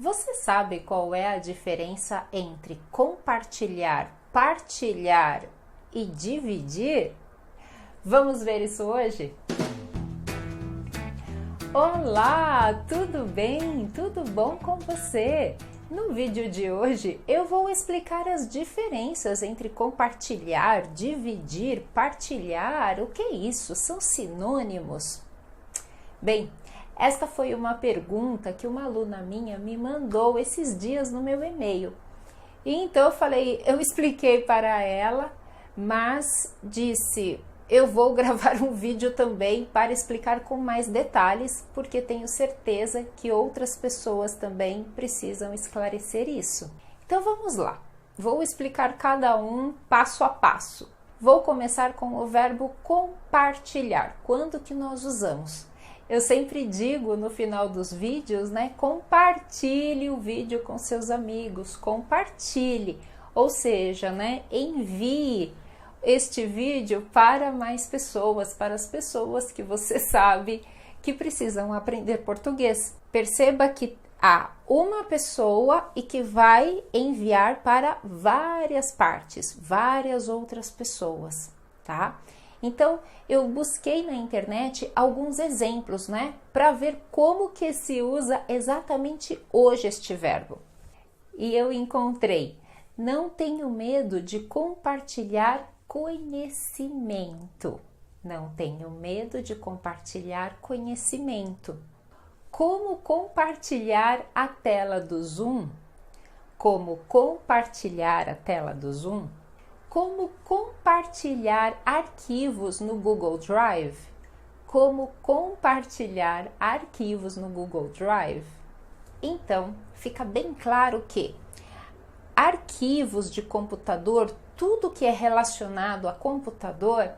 Você sabe qual é a diferença entre compartilhar, partilhar e dividir? Vamos ver isso hoje? Olá, tudo bem? Tudo bom com você? No vídeo de hoje eu vou explicar as diferenças entre compartilhar, dividir, partilhar. O que é isso? São sinônimos? Bem, esta foi uma pergunta que uma aluna minha me mandou esses dias no meu e-mail. E então eu expliquei para ela, mas disse, eu vou gravar um vídeo também para explicar com mais detalhes, porque tenho certeza que outras pessoas também precisam esclarecer isso. Então vamos lá, vou explicar cada um passo a passo. Vou começar com o verbo compartilhar. Quando que nós usamos? Eu sempre digo no final dos vídeos, né? Compartilhe o vídeo com seus amigos, compartilhe, ou seja, né? Envie este vídeo para mais pessoas, para as pessoas que você sabe que precisam aprender português. Perceba que há uma pessoa e que vai enviar para várias partes, várias outras pessoas, tá? Então, eu busquei na internet alguns exemplos, né, para ver como que se usa exatamente hoje este verbo. E eu encontrei: não tenho medo de compartilhar conhecimento. Não tenho medo de compartilhar conhecimento. Como compartilhar a tela do Zoom? Como compartilhar a tela do Zoom? Como compartilhar arquivos no Google Drive? Como compartilhar arquivos no Google Drive? Então, fica bem claro que arquivos de computador, tudo que é relacionado a computador,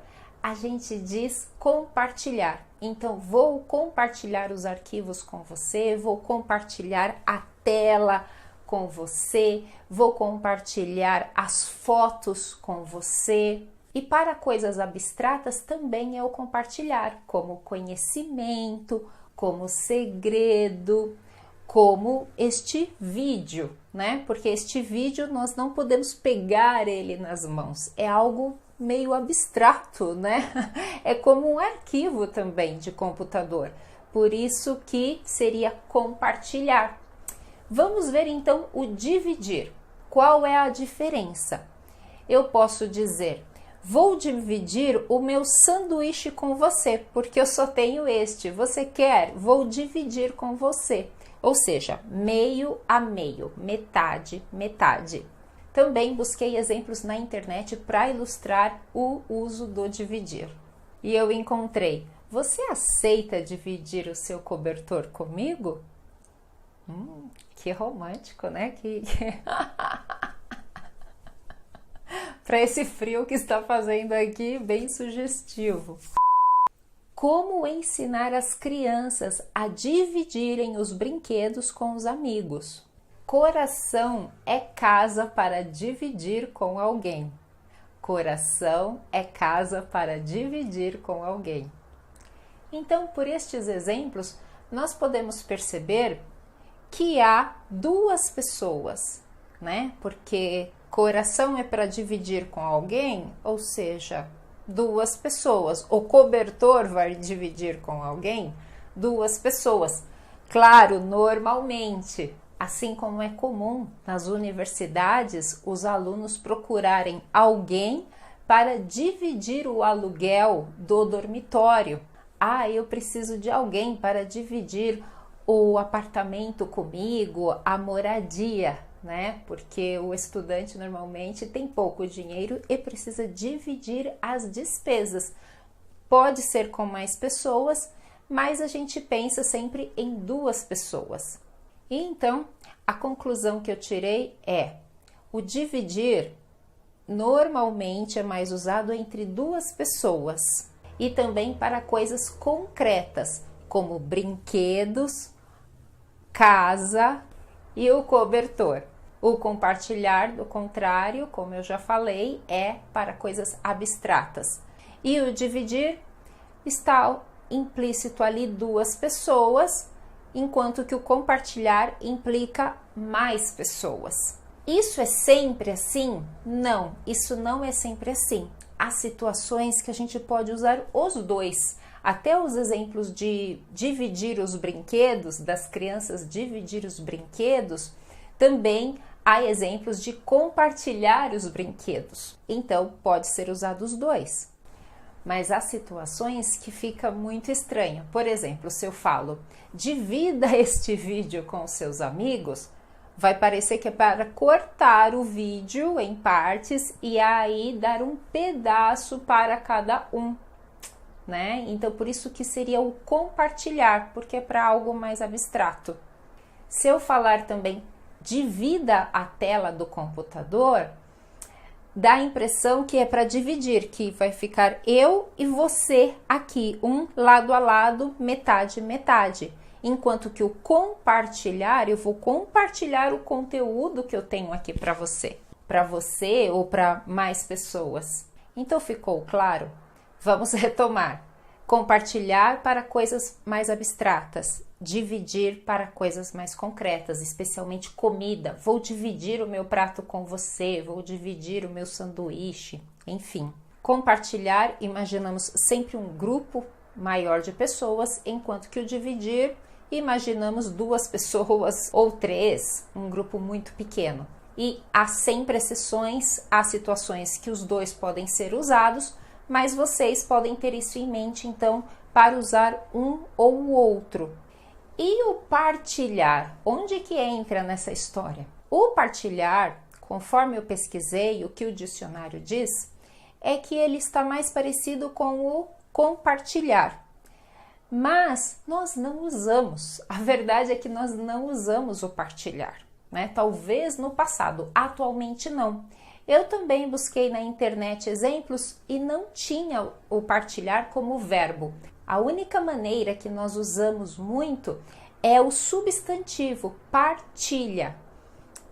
a gente diz compartilhar. Então, vou compartilhar os arquivos com você, vou compartilhar a tela com você, vou compartilhar as fotos com você. E para coisas abstratas também é o compartilhar, como conhecimento, como segredo, como este vídeo, né? Porque este vídeo nós não podemos pegar ele nas mãos, é algo meio abstrato, né? É como um arquivo também de computador, por isso que seria compartilhar. Vamos ver então o dividir. Qual é a diferença? Eu posso dizer, vou dividir o meu sanduíche com você, porque eu só tenho este. Você quer? Vou dividir com você. Ou seja, meio a meio, metade, metade. Também busquei exemplos na internet para ilustrar o uso do dividir. E eu encontrei, você aceita dividir o seu cobertor comigo? Que romântico, né? Para esse frio que está fazendo aqui, bem sugestivo. Como ensinar as crianças a dividirem os brinquedos com os amigos? Coração é casa para dividir com alguém. Coração é casa para dividir com alguém. Então, por estes exemplos, nós podemos perceber que há duas pessoas, né? Porque coração é para dividir com alguém, ou seja, duas pessoas. O cobertor vai dividir com alguém, duas pessoas. Claro, normalmente, assim como é comum nas universidades, os alunos procurarem alguém para dividir o aluguel do dormitório. Ah, eu preciso de alguém para dividir o apartamento comigo, a moradia, né? Porque o estudante normalmente tem pouco dinheiro e precisa dividir as despesas. Pode ser com mais pessoas, mas a gente pensa sempre em duas pessoas. E então, a conclusão que eu tirei é: o dividir normalmente é mais usado entre duas pessoas e também para coisas concretas, como brinquedos, casa e o cobertor. O compartilhar, do contrário, como eu já falei, é para coisas abstratas. E o dividir está implícito ali duas pessoas enquanto que o compartilhar implica mais pessoas. Isso é sempre assim? Não, isso não é sempre assim. Há situações que a gente pode usar os dois. Até os exemplos de dividir os brinquedos, das crianças dividir os brinquedos, também há exemplos de compartilhar os brinquedos. Então, pode ser usado os dois. Mas há situações que fica muito estranho. Por exemplo, se eu falo, divida este vídeo com seus amigos, vai parecer que é para cortar o vídeo em partes e aí dar um pedaço para cada um, né? Então, por isso que seria o compartilhar, porque é para algo mais abstrato. Se eu falar também, divida a tela do computador, dá a impressão que é para dividir, que vai ficar eu e você aqui, um lado a lado, metade, metade. Enquanto que o compartilhar, eu vou compartilhar o conteúdo que eu tenho aqui para você ou para mais pessoas. Então ficou claro? Vamos retomar. Compartilhar para coisas mais abstratas, dividir para coisas mais concretas, especialmente comida. Vou dividir o meu prato com você, vou dividir o meu sanduíche, enfim. Compartilhar, imaginamos sempre um grupo maior de pessoas, enquanto que o dividir, imaginamos 2 pessoas ou 3, um grupo muito pequeno. E há sempre exceções, há situações que os dois podem ser usados, mas vocês podem ter isso em mente, então, para usar um ou o outro. E o partilhar? Onde que entra nessa história? O partilhar, conforme eu pesquisei, o que o dicionário diz, é que ele está mais parecido com o compartilhar. Mas nós não usamos. A verdade é que nós não usamos o partilhar, né? Talvez no passado, atualmente não. Eu também busquei na internet exemplos e não tinha o partilhar como verbo. A única maneira que nós usamos muito é o substantivo partilha.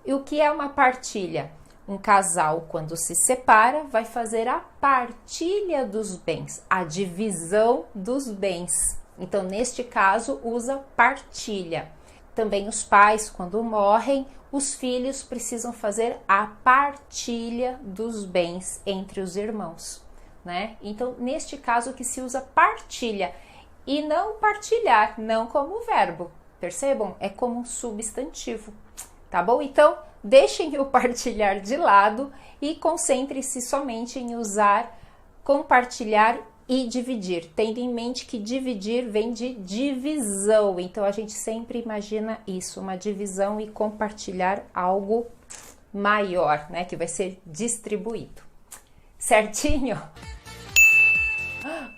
E o que é uma partilha? Um casal, quando se separa, vai fazer a partilha dos bens, a divisão dos bens. Então, neste caso, usa partilha. Também os pais, quando morrem, os filhos precisam fazer a partilha dos bens entre os irmãos, né? Então, neste caso que se usa partilha e não partilhar, não como verbo, percebam? É como um substantivo, tá bom? Então, deixem o partilhar de lado e concentre-se somente em usar compartilhar e dividir, tendo em mente que dividir vem de divisão, então a gente sempre imagina isso, uma divisão e compartilhar algo maior, né, que vai ser distribuído. Certinho?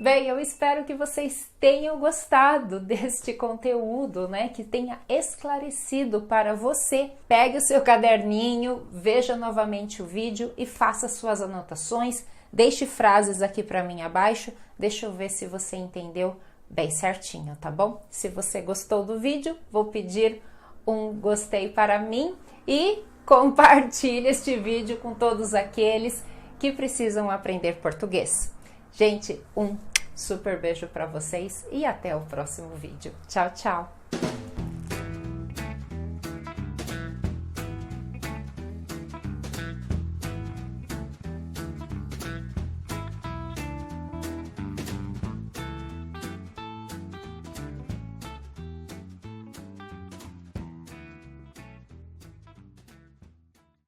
Bem, eu espero que vocês tenham gostado deste conteúdo, né, que tenha esclarecido para você. Pegue o seu caderninho, veja novamente o vídeo e faça suas anotações. Deixe frases aqui para mim abaixo, deixa eu ver se você entendeu bem certinho, tá bom? Se você gostou do vídeo, vou pedir um gostei para mim e compartilhe este vídeo com todos aqueles que precisam aprender português. Gente, um super beijo para vocês e até o próximo vídeo. Tchau, tchau!